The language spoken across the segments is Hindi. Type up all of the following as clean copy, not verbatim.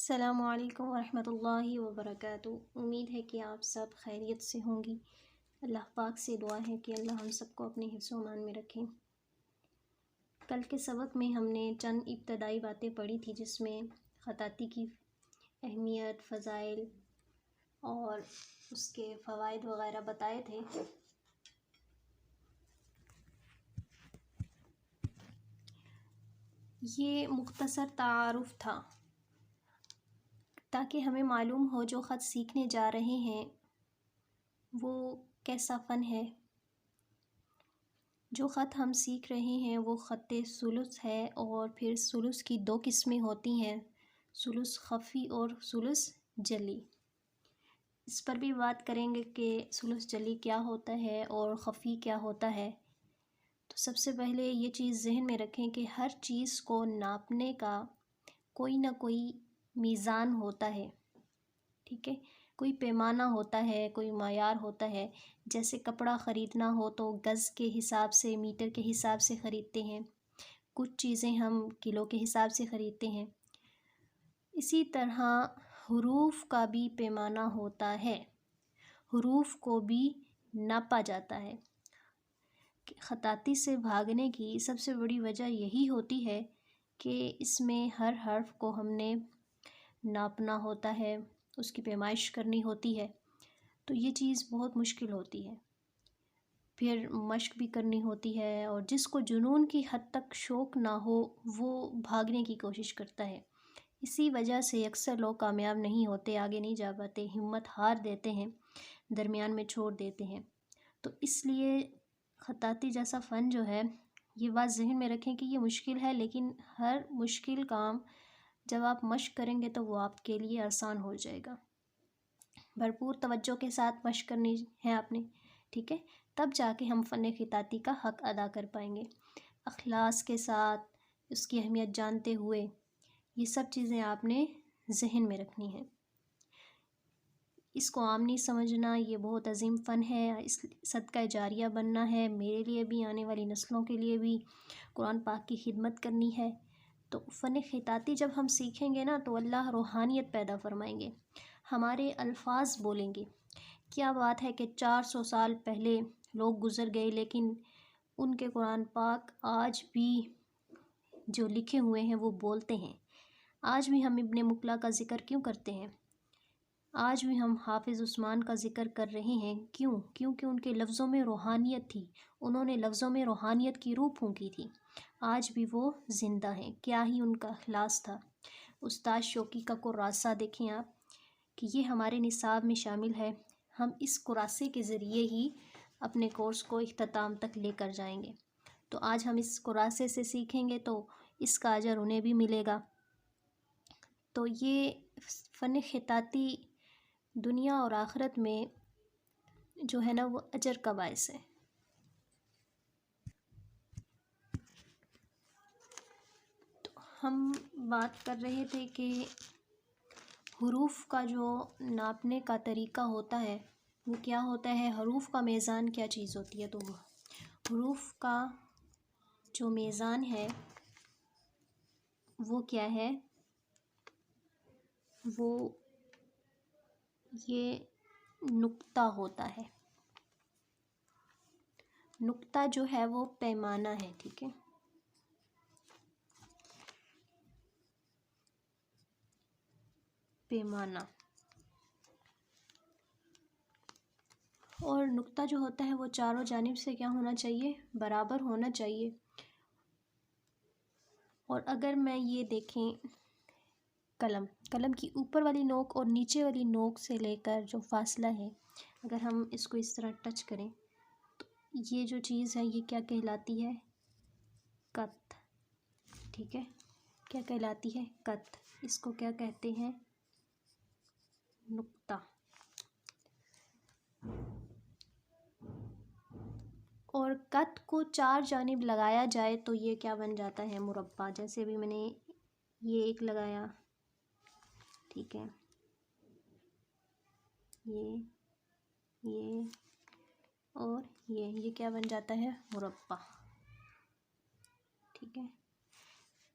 अस्सलामुअलैकुम वरहमतुल्लाहि वबरकातुहू। उम्मीद है कि आप सब खैरियत से होंगी। अल्लाह पाक से दुआ है कि अल्लाह हम सबको अपने हिफ्ज़ व अमान में रखें। कल के सबक में हमने चंद इब्तदाई बातें पढ़ी थी, जिसमें ख़ताती की अहमियत, फ़ज़ाइल और उसके फ़वाइद वग़ैरह बताए थे। ये मुख्तसर तारुफ़ था ताकि हमें मालूम हो जो ख़त सीखने जा रहे हैं वो कैसा फ़न है। जो ख़त हम सीख रहे हैं वो ख़त सुलुस है, और फिर सुलुस की दो किस्में होती हैं, सुलुस ख़फ़ी और सुलुस जली। इस पर भी बात करेंगे कि सुलुस जली क्या होता है और ख़फ़ी क्या होता है। तो सबसे पहले ये चीज़ ज़हन में रखें कि हर चीज़ को नापने का कोई ना कोई मीज़ान होता है, ठीक है। कोई पैमाना होता है, कोई मायार होता है। जैसे कपड़ा ख़रीदना हो तो गज़ के हिसाब से, मीटर के हिसाब से ख़रीदते हैं। कुछ चीज़ें हम किलो के हिसाब से ख़रीदते हैं। इसी तरह हुरूफ़ का भी पैमाना होता है, हुरूफ़ को भी नापा जाता है। ख़ताती से भागने की सबसे बड़ी वजह यही होती है कि इसमें हर हर्फ़ को हमने नापना होता है, उसकी पैमाइश करनी होती है। तो ये चीज़ बहुत मुश्किल होती है। फिर मशक़ भी करनी होती है, और जिसको जुनून की हद तक शौक़ ना हो वो भागने की कोशिश करता है। इसी वजह से अक्सर लोग कामयाब नहीं होते, आगे नहीं जा पाते, हिम्मत हार देते हैं, दरमियान में छोड़ देते हैं। तो इसलिए ख़ताती जैसा फ़न जो है, ये बात ज़हन में रखें कि ये मुश्किल है, लेकिन हर मुश्किल काम जब आप मशक़ करेंगे तो वो आपके लिए आसान हो जाएगा। भरपूर तवज्जो के साथ मशक़ करनी है आपने, ठीक है। तब जाके हम फ़न ख़ताती का हक़ अदा कर पाएंगे। अखलास के साथ, उसकी अहमियत जानते हुए, ये सब चीज़ें आपने ज़हन में रखनी है। इसको आम नहीं समझना, ये बहुत अजीम फ़न है, इस सदका जारिया बनना है, मेरे लिए भी, आने वाली नस्लों के लिए भी कुरान पाक की खिदमत करनी है। तो फ़न ख़ताती जब हम सीखेंगे ना, तो अल्लाह रूहानियत पैदा फरमाएंगे, हमारे अल्फाज बोलेंगे। क्या बात है कि 400 साल पहले लोग गुज़र गए, लेकिन उनके कुरान पाक आज भी जो लिखे हुए हैं वो बोलते हैं। आज भी हम इब्ने मुकला का ज़िक्र क्यों करते हैं? आज भी हम हाफिज़ उस्मान का ज़िक्र कर रहे हैं, क्यों? क्योंकि उनके लफ्ज़ों में रूहानियत थी, उन्होंने लफ्ज़ों में रूहानियत की रूह फूंकी थी। आज भी वो ज़िंदा हैं। क्या ही उनका इखलास था। उस्ताद शौकी का कुरासा देखें आप, कि ये हमारे निसाब में शामिल है। हम इस कुरासे के ज़रिए ही अपने कोर्स को इख्तिताम तक लेकर जाएंगे। तो आज हम इस कुरासे से सीखेंगे तो इसका अजर उन्हें भी मिलेगा। तो ये फ़न ख़ताती दुनिया और आखिरत में जो है ना, वो अजर का बायस है। तो हम बात कर रहे थे कि हुरूफ़ का जो नापने का तरीक़ा होता है वो क्या होता है, हरूफ़ का मीज़ान क्या चीज़ होती है। तो हुरूफ़ का जो मीज़ान है वो क्या है, वो ये नुक्ता होता है। नुक्ता जो है वो पैमाना है, ठीक है। पैमाना, और नुक्ता जो होता है वो चारों जानिब से क्या होना चाहिए, बराबर होना चाहिए। और अगर मैं ये देखें, कलम की ऊपर वाली नोक और नीचे वाली नोक से लेकर जो फासला है, अगर हम इसको इस तरह टच करें तो ये जो चीज़ है ये क्या कहलाती है, कत, ठीक है। क्या कहलाती है, कत। इसको क्या कहते हैं, नुक्ता। और कत को चार जानिब लगाया जाए तो ये क्या बन जाता है, मुरब्बा। जैसे भी मैंने ये एक लगाया, ठीक है, ये और ये क्या बन जाता है, मुरब्बा, ठीक है।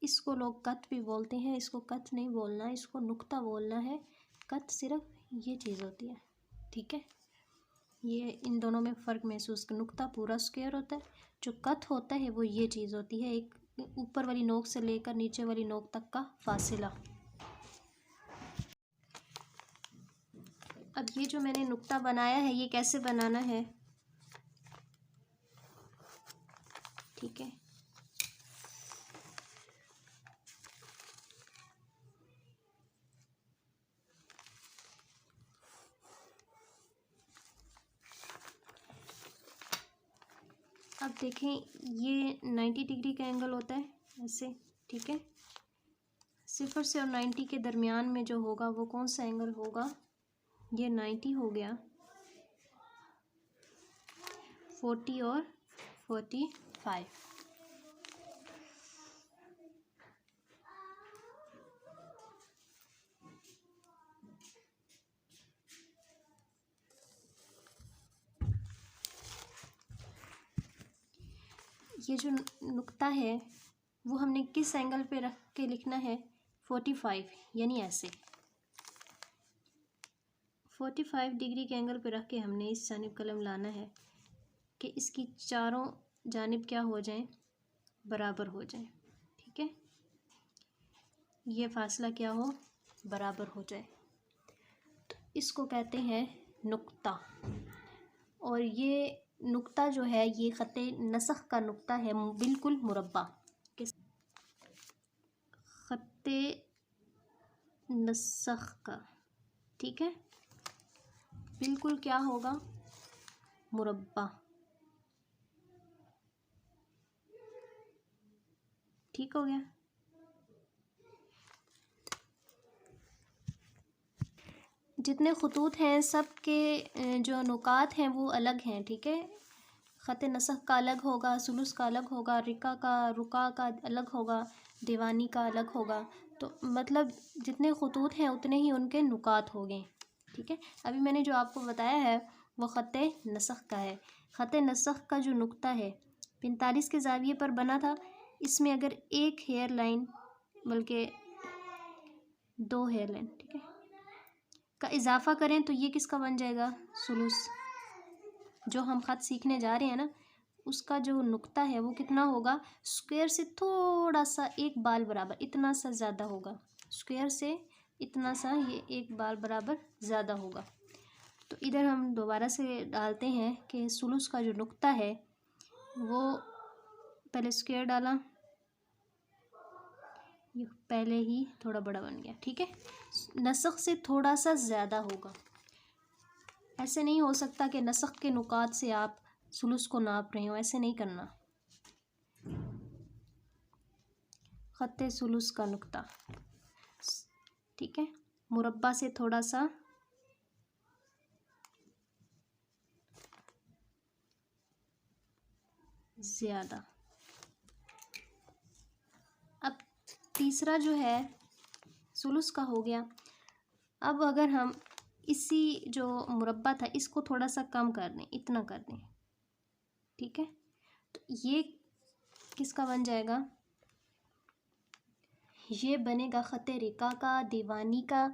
इसको लोग कत भी बोलते हैं, इसको कत नहीं बोलना, इसको नुक्ता बोलना है। कत सिर्फ ये चीज़ होती है, ठीक है। ये इन दोनों में फ़र्क महसूस कर, नुक्ता पूरा स्क्वायर होता है, जो कत होता है वो ये चीज़ होती है, एक ऊपर वाली नोक से लेकर नीचे वाली नोक तक का फासिला। अब ये जो मैंने नुक्ता बनाया है ये कैसे बनाना है, ठीक है। अब देखें ये 90 डिग्री का एंगल होता है ऐसे, ठीक है। 0 से और 90 के दरमियान में जो होगा वो कौन सा एंगल होगा, ये 90 हो गया, 40 और 45। ये जो नुक्ता है वो हमने किस एंगल पे रख के लिखना है, 45, यानी ऐसे 45 डिग्री के एंगल पे रख के हमने इस जानिब कलम लाना है कि इसकी चारों जानिब क्या हो जाएं, बराबर हो जाएं, ठीक है। ये फासला क्या हो, बराबर हो जाए, तो इसको कहते हैं नुक्ता। और ये नुक्ता जो है ये ख़त्ते नसख का नुक्ता है, बिल्कुल मुरब्बा, किस ख़त्ते नसख का, ठीक है, बिल्कुल क्या होगा, मुरब्बा, ठीक हो गया। जितने ख़ुतूत हैं सब के जो नुकात हैं वो अलग हैं, ठीक है। ख़त नसख का अलग होगा, सुलुस का अलग होगा, रुका का अलग होगा, दीवानी का अलग होगा। तो मतलब जितने ख़ुतूत हैं उतने ही उनके नुकात हो गए, ठीक है। अभी मैंने जो आपको बताया है वो ख़त नसख का है। ख़त नसख का जो नुक्ता है 45 के ज़ाविये पर बना था, इसमें अगर एक हेयर लाइन बल्कि 2 हेयर लाइन, ठीक है, का इजाफ़ा करें तो ये किसका बन जाएगा, सुलुस। जो हम ख़त सीखने जा रहे हैं ना उसका जो नुक्ता है वो कितना होगा, स्क्वायर से थोड़ा सा एक बाल बराबर, इतना सा ज़्यादा होगा, स्क्वायर से इतना सा ये एक बाल बराबर ज़्यादा होगा। तो इधर हम दोबारा से डालते हैं कि सुलुस का जो नुक्ता है वो पहले स्क्वायर डाला, ये पहले ही थोड़ा बड़ा बन गया, ठीक है। नसख से थोड़ा सा ज़्यादा होगा, ऐसे नहीं हो सकता कि नसख के नुकात से आप सुलुस को नाप रहे हो, ऐसे नहीं करना। ख़त्ते सुलुस का नुक्ता, ठीक है, मुरब्बा से थोड़ा सा ज़्यादा। अब तीसरा जो है सुलुस का हो गया। अब अगर हम इसी जो मुरब्बा था इसको थोड़ा सा कम कर दें, इतना कर दें, ठीक है, तो ये किसका बन जाएगा, ये बनेगा ख़त्ते रिका का, दीवानी का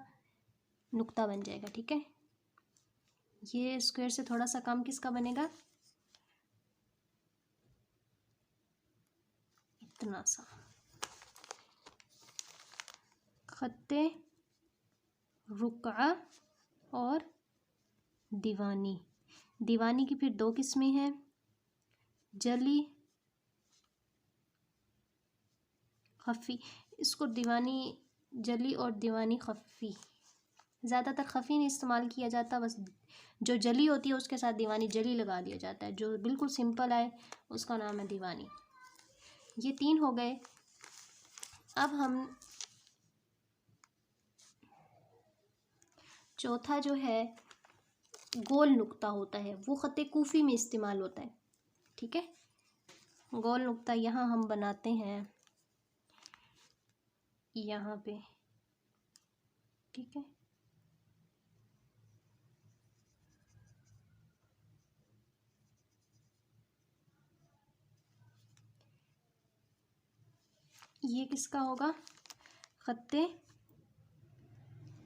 नुक्ता बन जाएगा, ठीक है। ये स्क्वायर से थोड़ा सा कम किसका बनेगा, इतना सा। ख़त्ते रुका और दीवानी, दीवानी की फिर 2 किस्में हैं, जली, खफ़ी। इसको दीवानी जली और दीवानी खफ़ी, ज़्यादातर खफ़ी नहीं इस्तेमाल किया जाता, बस जो जली होती है उसके साथ दीवानी जली लगा दिया जाता है, जो बिल्कुल सिंपल आए उसका नाम है दीवानी। ये 3 हो गए। अब हम चौथा जो है गोल नुक्ता होता है, वो ख़त्ते कूफ़ी में इस्तेमाल होता है, ठीक है। गोल नुक्ता यहाँ हम बनाते हैं यहाँ पे, ठीक है। ये किसका होगा? खत्ते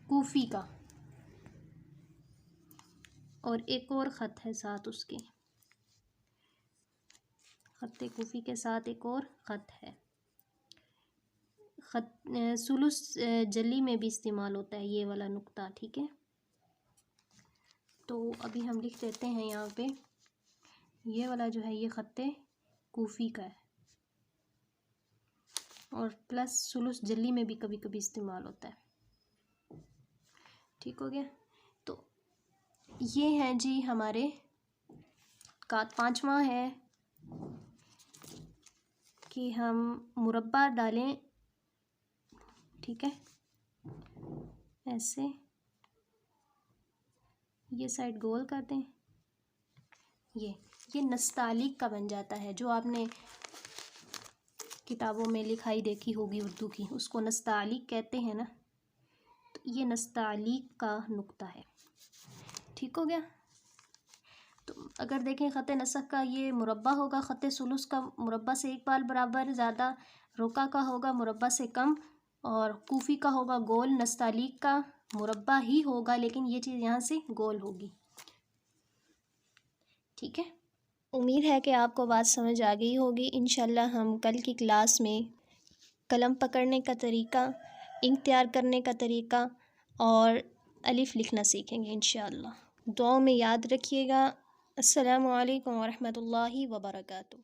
कूफी का। और एक और ख़त है साथ उसके, खत्ते कूफी के साथ एक और ख़त है। ख़त सुलुस जली में भी इस्तेमाल होता है ये वाला नुक्ता, ठीक है। तो अभी हम लिख देते हैं यहाँ पे, ये वाला जो है ये खत्ते कूफी का है, और प्लस सुलुस जली में भी कभी कभी इस्तेमाल होता है। ठीक हो गया। तो ये हैं जी हमारे का 5वां है कि हम मुरब्बा डालें, ठीक है, ऐसे ये साइड गोल कर दें। ये नस्तालिक का बन जाता है, जो आपने किताबों में लिखाई देखी होगी उर्दू की, उसको नस्तालिक कहते हैं ना। तो ये नस्तालिक का नुक्ता है। ठीक हो गया। तो अगर देखें ख़त नसख का ये मुरब्बा होगा, ख़त सुलुस का मुरब्बा से एक बाल बराबर ज़्यादा, रोका का होगा मुरब्बा से कम, और कूफ़ी का होगा गोल। नस्तालिक का मुरब्बा ही होगा लेकिन ये चीज़ यहाँ से गोल होगी। ठीक है। उम्मीद है कि आपको बात समझ आ गई होगी। इंशाल्लाह हम कल की क्लास में कलम पकड़ने का तरीका, इंक तैयार करने का तरीका और अलिफ लिखना सीखेंगे इंशाल्लाह। दुआ में याद रखिएगा। अस्सलामु अलैकुम वरहमतुल्लाहि वबरकातुहू।